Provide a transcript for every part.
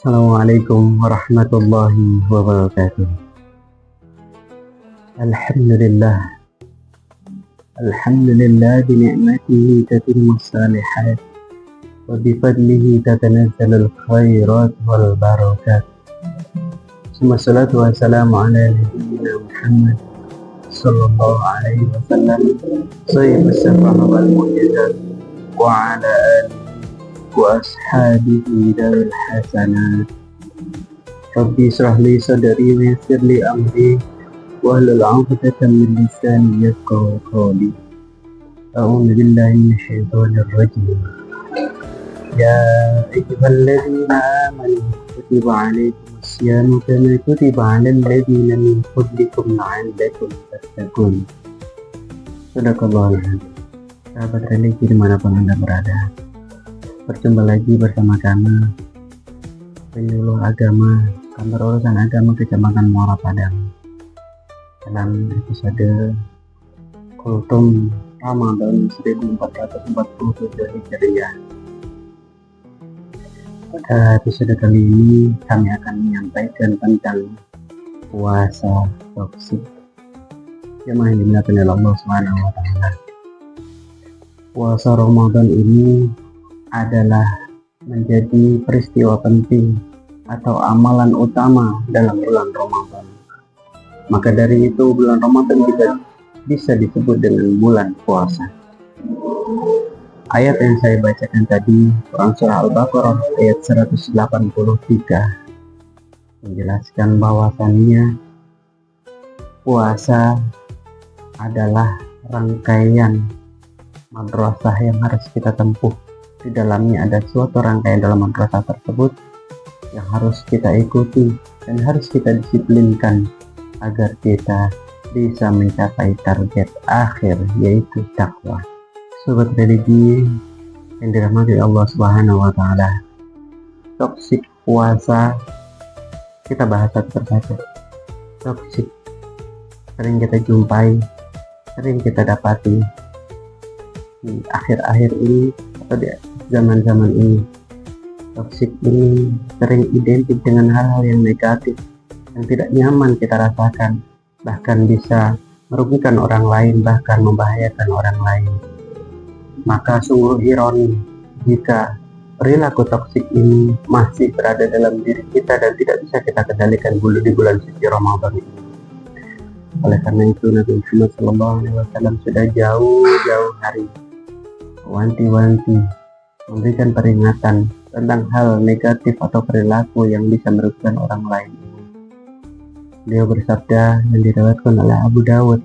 Assalamualaikum warahmatullahi wabarakatuh. Alhamdulillah. Alhamdulillah binikmatihi tatimmu salihat wa bifadlihi tatanazzalu khairat wal barakat. Summa salatu wassalamu ala nabiyyina Muhammad sallallahu alaihi wasallam sayyidus safara wal mu'jizat wa ala alihi wa ashabihi dawil hasanat. Rabbi israh li sadri wa yassir li amri wahlul 'uqdatam min lisani yafqahu qawli. A'udzu billahi minasyaitonir rajim. Ya ayyuhalladzina amanu kutiba 'alaikumus syamu kama kutiba 'alal ladzina min qablikum la'allakum tattaqun. Sadaqallahul azim. Sahabat religi dimanapun Anda berada, berjumpa lagi bersama kami, penyuluh agama, kantor urusan agama Kecamatan Muara Padang, dalam episode Kultum Ramadan 1447 Hijriah. Pada episode kali ini kami akan menyampaikan tentang puasa toksik. Jemaah yang dimuliakan oleh Allah Subhanahu wa taala. Puasa Ramadan ini adalah menjadi peristiwa penting atau amalan utama dalam bulan Ramadan. Maka dari itu bulan Ramadan juga bisa disebut dengan bulan puasa. Ayat yang saya bacakan tadi, Quran Surah Al-Baqarah ayat 183, menjelaskan bahwasannya puasa adalah rangkaian madrasah yang harus kita tempuh. Di dalamnya ada suatu rangkaian dalam madrasah tersebut yang harus kita ikuti dan harus kita disiplinkan agar kita bisa mencapai target akhir, yaitu takwa. Sobat religi yang dirahmati Allah Subhanahu wa taala, toksik puasa kita bahas satu persatu. Toksik sering kita jumpai, sering kita dapati di akhir-akhir ini atau di zaman-zaman ini. Toksik ini sering identik dengan hal-hal yang negatif yang tidak nyaman kita rasakan, bahkan bisa merugikan orang lain, bahkan membahayakan orang lain. Maka sungguh ironi jika perilaku toksik ini masih berada dalam diri kita dan tidak bisa kita kendalikan di bulan suci Ramadan ini. Oleh karena itu Nabi Muhammad SAW sudah jauh-jauh hari wanti-wanti memberikan peringatan tentang hal negatif atau perilaku yang bisa merugikan orang lain. Beliau bersabda yang diriwayatkan oleh Abu Dawud,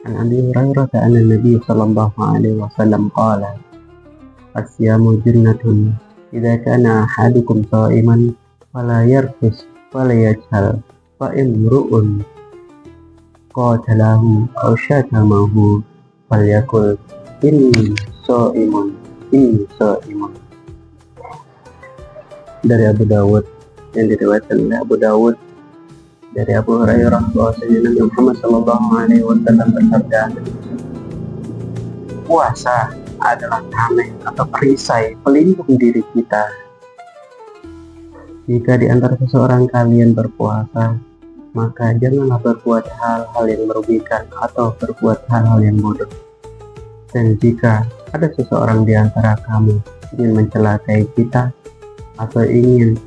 an Abi Hurairah anna Nabi sallallahu alaihi wasallam qala, as-siyamu junnatun idza kana ahadukum sha'iman fala yarfus wala yajhal fa imru'un qatalahu aw syatamahu falyakul inni sha'imun. Dari Abu Dawud, yang diriwayatkan oleh Abu Dawud dari Abu Hurairah bahwasanya Nabi Muhammad SAW bersabda, puasa adalah tameng atau perisai pelindung diri kita. Jika di antara seseorang kalian berpuasa, maka janganlah berbuat hal-hal yang merugikan atau berbuat hal-hal yang bodoh. Dan jika ada seseorang di antara kamu ingin mencelakai kita atau ingin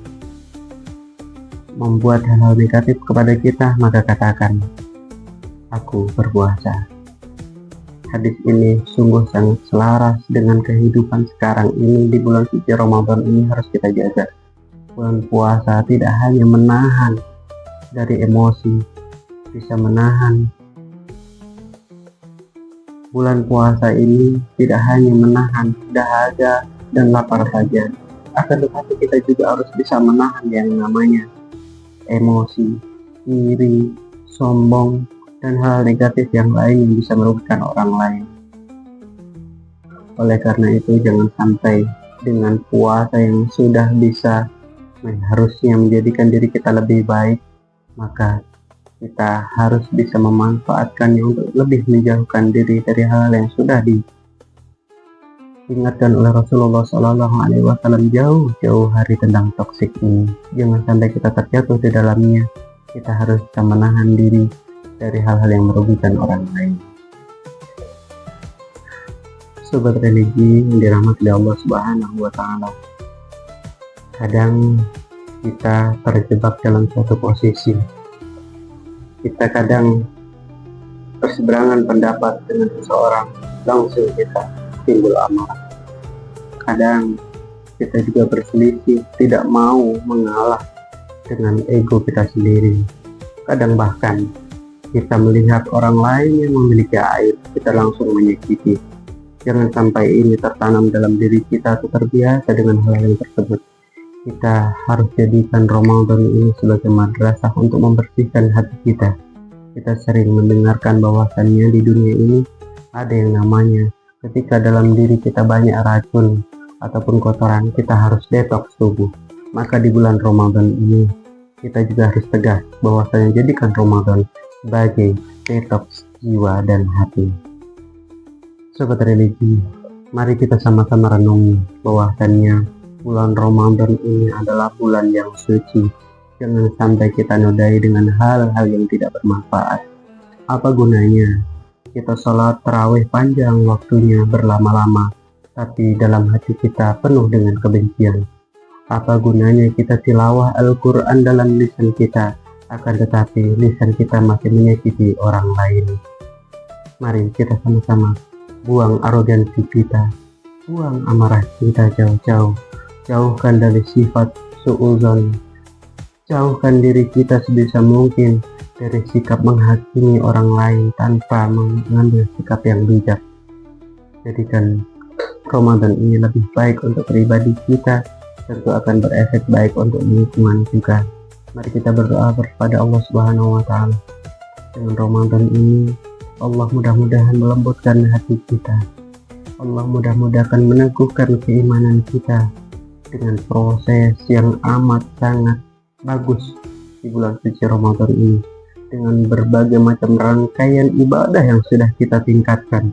membuat hal-hal negatif kepada kita, maka katakan, aku berpuasa. Hadis ini sungguh sangat selaras dengan kehidupan sekarang ini. Di bulan suci Ramadan ini harus kita jaga. Bulan puasa tidak hanya menahan dari emosi, bisa menahan. Bulan puasa ini tidak hanya menahan dahaga dan lapar saja, akan tetapi kita juga harus bisa menahan yang namanya emosi, iri, sombong, dan hal negatif yang lain yang bisa merugikan orang lain. Oleh karena itu jangan sampai dengan puasa yang sudah bisa harusnya menjadikan diri kita lebih baik, maka kita harus bisa memanfaatkannya untuk lebih menjauhkan diri dari hal yang sudah Diingatkan oleh Rasulullah SAW jauh-jauh hari tentang toksik ini. Jangan sampai kita terjatuh di dalamnya. Kita harus bisa menahan diri dari hal-hal yang merugikan orang lain. Sobat religi yang dirahmati Allah Subhanahu wa Ta'ala, kadang kita terjebak dalam suatu posisi. Kita kadang berseberangan pendapat dengan seseorang, langsung kita timbul amarah. Kadang kita juga berselisih, tidak mau mengalah dengan ego kita sendiri. Kadang bahkan kita melihat orang lain yang memiliki aib, kita langsung menyakiti. Jangan sampai ini tertanam dalam diri kita atau terbiasa dengan hal yang tersebut. Kita harus jadikan Ramadan ini sebagai madrasah untuk membersihkan hati kita. Kita sering mendengarkan bahwasannya di dunia ini ada yang namanya ketika dalam diri kita banyak racun ataupun kotoran, kita harus detoks tubuh. Maka di bulan Ramadan ini kita juga harus tegas bahwasanya jadikan Ramadan sebagai detoks jiwa dan hati. Sobat religi, mari kita sama-sama renungi bahwasannya bulan Ramadan ini adalah bulan yang suci. Jangan sampai kita nodai dengan hal-hal yang tidak bermanfaat. Apa gunanya kita sholat tarawih panjang waktunya berlama-lama, tapi dalam hati kita penuh dengan kebencian? Apa gunanya kita tilawah Al-Quran dalam lisan kita, akan tetapi lisan kita masih menyakiti orang lain? Mari kita sama-sama buang arogansi kita, buang amarah kita jauh-jauh, jauhkan dari sifat su'udzon, jauhkan diri kita sebisa mungkin dari sikap menghakimi orang lain tanpa mengambil sikap yang bijak. Jadikan Ramadan ini lebih baik untuk pribadi kita, tentu akan berefek baik untuk lingkungan juga. Mari kita berdoa kepada Allah Subhanahu wa Ta'ala. Dengan Ramadan ini Allah mudah-mudahan melembutkan hati kita. Allah mudah-mudahan meneguhkan keimanan kita dengan proses yang amat sangat bagus di bulan suci Ramadan ini, dengan berbagai macam rangkaian ibadah yang sudah kita tingkatkan,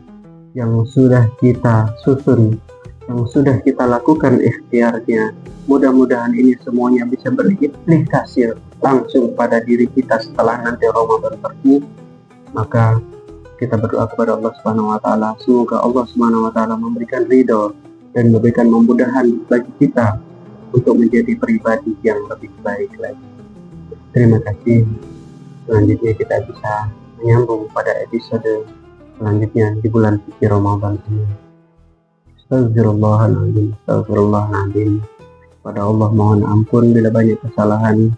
yang sudah kita susun, yang sudah kita lakukan ikhtiarnya. Mudah-mudahan ini semuanya bisa berimplikasi langsung pada diri kita setelah nanti Ramadan pergi. Maka kita berdoa kepada Allah Subhanahu wa Ta'ala, semoga Allah Subhanahu wa Ta'ala memberikan ridho dan memberikan kemudahan bagi kita untuk menjadi pribadi yang lebih baik lagi. Terima kasih. Selanjutnya kita bisa menyambung pada episode selanjutnya di bulan suci Ramadan ini. Astagfirullahaladzim. Pada Allah mohon ampun bila banyak kesalahan.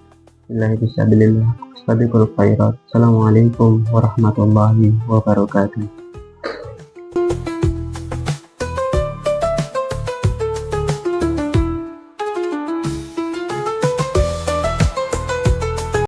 Billahi fisabilillah. Assalamualaikum warahmatullahi wabarakatuh.